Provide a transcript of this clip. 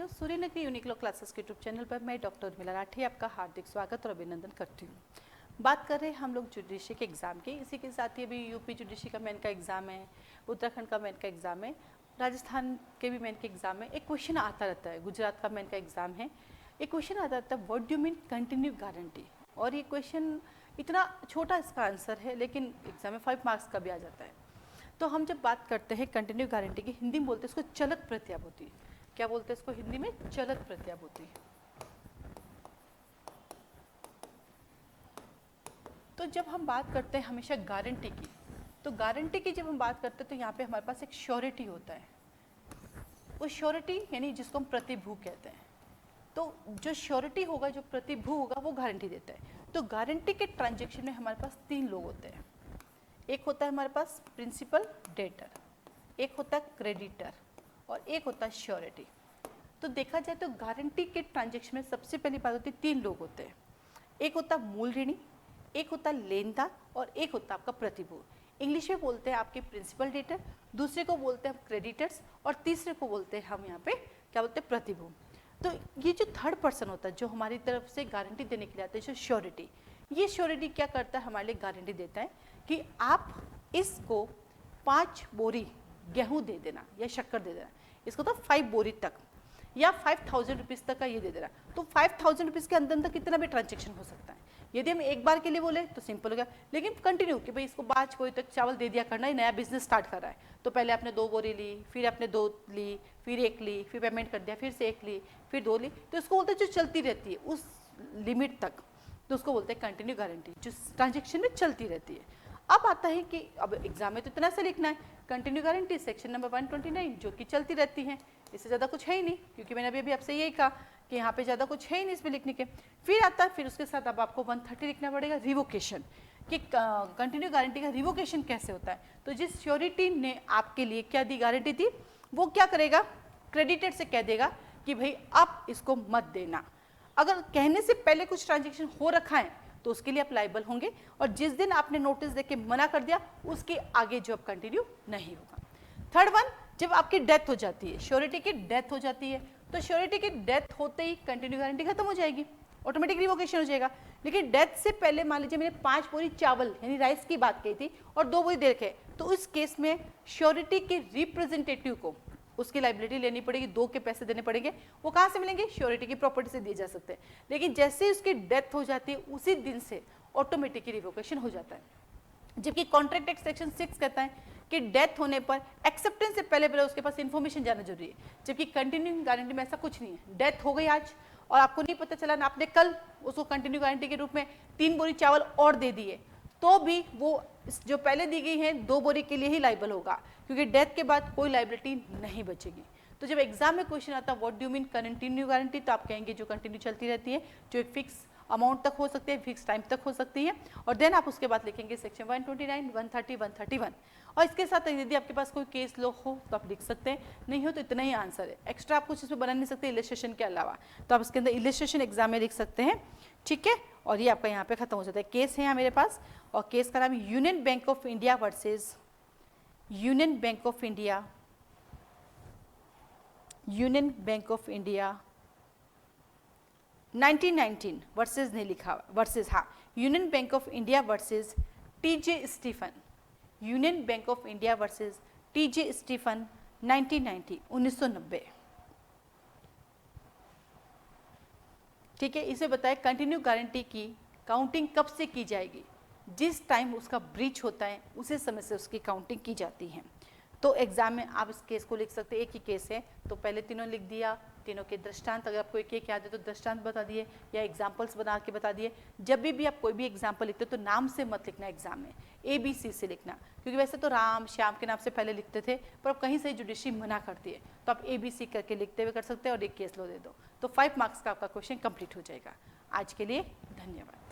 साथियों, सूर्य नगरी unique classes के यूट्यूब चैनल पर मैं डॉक्टर उर्मिला राठी आपका हार्दिक स्वागत और अभिनंदन करती हूँ। बात कर रहे हैं हम लोग जुडिशरी के एग्ज़ाम की। इसी के साथ ही अभी यूपी जुडिशरी का मेन का एग्ज़ाम है, उत्तराखंड का मेन का एग्ज़ाम है, राजस्थान के भी मेन के एग्ज़ाम है। एक क्वेश्चन आता रहता है, गुजरात का मेन का एग्ज़ाम है, एक क्वेश्चन आता रहता है, what do you mean continue guarantee. और ये क्वेश्चन इतना छोटा इसका आंसर है, लेकिन एग्ज़ाम में 5 मार्क्स का भी आ जाता है। तो हम जब बात करते हैं कंटिन्यू गारंटी की, हिंदी में बोलते हैं इसको चलत प्रत्याभूति। क्या बोलते हैं इसको हिंदी में? चलत प्रत्याभूति। तो जब हम बात करते हैं हमेशा गारंटी की, तो गारंटी की जब हम बात करते हैं तो यहाँ पे हमारे पास एक श्योरिटी होता है। वो श्योरिटी यानी जिसको हम प्रतिभू कहते हैं। तो जो श्योरिटी होगा, जो प्रतिभू होगा, वो गारंटी देता है। तो गारंटी के ट्रांजेक्शन में हमारे पास 3 लोग होते हैं। एक होता है हमारे पास प्रिंसिपल डेटर, एक होता है क्रेडिटर और एक होता है श्योरिटी। तो देखा जाए तो गारंटी के ट्रांजैक्शन में सबसे पहली बात होती है 3 लोग होते हैं। एक होता है मूल ऋणी, एक होता है लेनदार और एक होता है आपका प्रतिभू। इंग्लिश में बोलते हैं आपके प्रिंसिपल डेटर, दूसरे को बोलते हैं क्रेडिटर्स और तीसरे को बोलते हैं हम यहाँ पे क्या बोलते हैं? प्रतिभू। तो ये जो थर्ड पर्सन होता है जो हमारी तरफ से गारंटी देने के लिए आता है, जो श्योरिटी, ये श्योरिटी क्या करता है? हमारे लिए गारंटी देता है कि आप इसको 5 बोरी गेहूँ दे देना या शक्कर दे देना, इसको तो 5 बोरी तक या 5000 रुपीज़ तक का ये दे देना। तो 5000 रुपीज़ के अंदर अंदर कितना भी ट्रांजेक्शन हो सकता है। यदि हम एक बार के लिए बोले तो सिंपल हो गया, लेकिन कंटिन्यू कि भाई इसको 5 बोरी तक चावल दे दिया करना, ही नया बिजनेस स्टार्ट कर रहा है। तो पहले आपने 2 बोरी ली, फिर आपने 2 ली, फिर 1 ली, फिर पेमेंट कर दिया, फिर से 1 ली, फिर 2 ली, तो इसको बोलते हैं जो चलती रहती है उस लिमिट तक, तो उसको बोलते हैं कंटिन्यू गारंटी, जो ट्रांजेक्शन में चलती रहती है। अब आता है कि अब एग्जाम में तो इतना सा लिखना है, कंटिन्यू गारंटी सेक्शन नंबर 129 जो कि चलती रहती है, इससे ज़्यादा कुछ है ही नहीं, क्योंकि मैंने अभी आपसे यही कहा कि यहाँ पे ज़्यादा कुछ है ही नहीं इसमें लिखने के। फिर आता है, फिर उसके साथ अब आपको 130 लिखना पड़ेगा, रिवोकेशन, कि कंटिन्यू गारंटी का रिवोकेशन कैसे होता है। तो जिस श्योरिटी ने आपके लिए क्या दी, गारंटी दी, वो क्या करेगा? क्रेडिटर से कह देगा कि भाई आप इसको मत देना। अगर कहने से पहले कुछ ट्रांजेक्शन हो रखा है तो उसके लिए आप लायबल होंगे, और जिस दिन आपने नोटिस देके मना कर दिया उसके आगे जो अब कंटिन्यू नहीं होगा। थर्ड वन, जब आपकी डेथ हो जाती है, श्योरिटी की डेथ हो जाती है, तो श्योरिटी की डेथ होते ही कंटिन्यू गारंटी खत्म हो जाएगी, ऑटोमेटिक रिवोकेशन हो जाएगा। लेकिन डेथ से पहले मान लीजिए मैंने 5 बोरी चावल यानी राइस की बात कही थी और 2 बोरी दे रखे, तो इस केस में श्योरिटी के रिप्रेजेंटेटिव को उसकी लाइबिलिटी लेनी पड़ेगी, 2 के पैसे देने पड़ेंगे। वो कहाँ से मिलेंगे? श्योरिटी की प्रॉपर्टी से दिए जा सकते हैं। लेकिन जैसे ही उसकी डेथ हो जाती है उसी दिन से ऑटोमेटिकली रिवोकेशन हो जाता है। जबकि कॉन्ट्रैक्ट एक्ट सेक्शन 6 कहता है कि डेथ होने पर एक्सेप्टेंस से पहले पहले उसके पास इन्फॉर्मेशन जाना जरूरी है, जबकि कंटिन्यूइंग गारंटी में ऐसा कुछ नहीं है। डेथ हो गई आज और आपको नहीं पता चला ना, आपने कल उसको कंटिन्यू गारंटी के रूप में 3 बोरी चावल और दे दिए, तो भी वो जो पहले दी गई है 2 बोरी के लिए ही लाइबल होगा, क्योंकि डेथ के बाद कोई लाइबिलिटी नहीं बचेगी। तो जब एग्जाम में क्वेश्चन आता है what do you mean continue guarantee, तो आप कहेंगे जो कंटिन्यू चलती रहती है, जो एक फिक्स अमाउंट तक हो सकती है, फिक्स टाइम तक हो सकती है, और देन आप उसके बाद लिखेंगे सेक्शन 129, 130, 131। और इसके साथ यदि आपके पास कोई केस लॉ हो तो आप लिख सकते हैं, नहीं हो तो इतना ही आंसर है। एक्स्ट्रा आप कुछ इसमें बना नहीं सकते इलिस्ट्रेशन के अलावा, तो आप इसके अंदर इलिस्ट्रेशन एग्जाम में लिख सकते हैं, ठीक है। और ये आपका यहाँ पे खत्म हो जाता है। केस है यहाँ मेरे पास, और केस का नाम union bank of India versus union bank of India, union bank of India 1919 versus नहीं लिखा, वर्सेस, हाँ, union bank of India versus TJ Stephen, union bank of India versus TJ Stephen 1990, 1990, ठीक है। इसे बताए कंटिन्यू गारंटी की counting कब से की जाएगी? जिस टाइम उसका ब्रीच होता है उसी समय से उसकी काउंटिंग की जाती है। तो एग्जाम में आप इस केस को लिख सकते हैं, एक ही केस है तो पहले तीनों लिख दिया, तीनों के दृष्टांत, अगर आपको एक एक याद है तो दृष्टांत बता दिए या एग्जाम्पल्स बना के बता दिए। जब भी आप कोई भी एग्जाम्पल लिखते हो तो नाम से मत लिखना एग्जाम में, ABC से लिखना, क्योंकि वैसे तो राम श्याम के नाम से पहले लिखते थे, पर अब कहीं से जुडिशरी मना करती है, तो आप ABC करके लिखते हुए कर सकते हैं और एक केस लो दे दो, तो 5 मार्क्स का आपका क्वेश्चन कंप्लीट हो जाएगा। आज के लिए धन्यवाद।